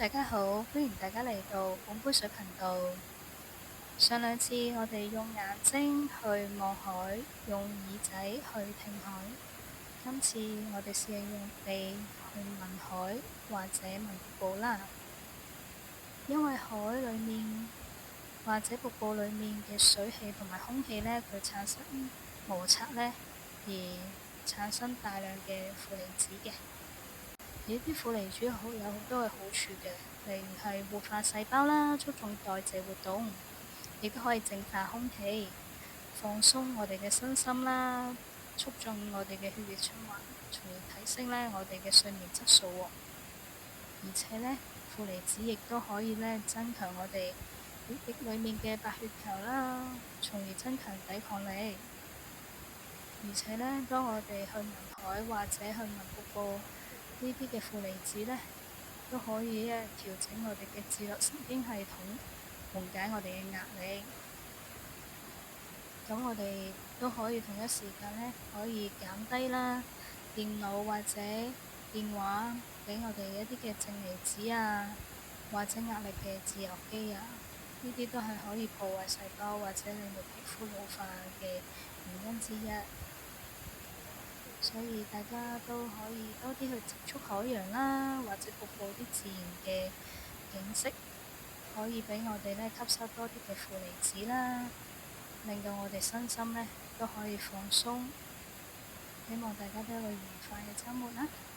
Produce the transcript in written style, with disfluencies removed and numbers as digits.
大家好，歡迎大家嚟到本杯水頻道。上兩次我哋用眼睛去望海，用耳仔去聽海。今次我哋試下用鼻去聞海或者聞瀑布啦。因為海裡面或者瀑布裡面嘅水氣同埋空氣呢，佢產生摩擦呢，而產生大量嘅負離子嘅。呢啲負離子有好多嘅好處嘅，例如係活化細胞啦，促進代謝活動，亦都可以淨化空氣，放鬆我哋嘅身心啦，促進我哋嘅血液循環，從而提升呢我哋嘅睡眠質素喎。而且呢，負離子亦都可以呢增強我哋血液裡面嘅白血球啦，從而增強抵抗力。而且呢，當我哋去聞海或者去聞瀑布，呢啲嘅負離子呢，都可以調整我哋嘅自律神經系統，緩解我哋嘅壓力。咁我哋都可以同一時間呢，可以減低啦電腦或者電話俾我哋一啲嘅正離子啊，或者壓力嘅自由基啊，呢啲都係可以破壞細胞或者令到皮膚老化嘅原因之一。所以大家都可以多啲去接觸海洋啦，或者瀑布啲自然嘅景色，可以俾我哋呢吸收多啲嘅負離子啦，令到我哋身心呢都可以放鬆。希望大家都有個愉快嘅週末啦〜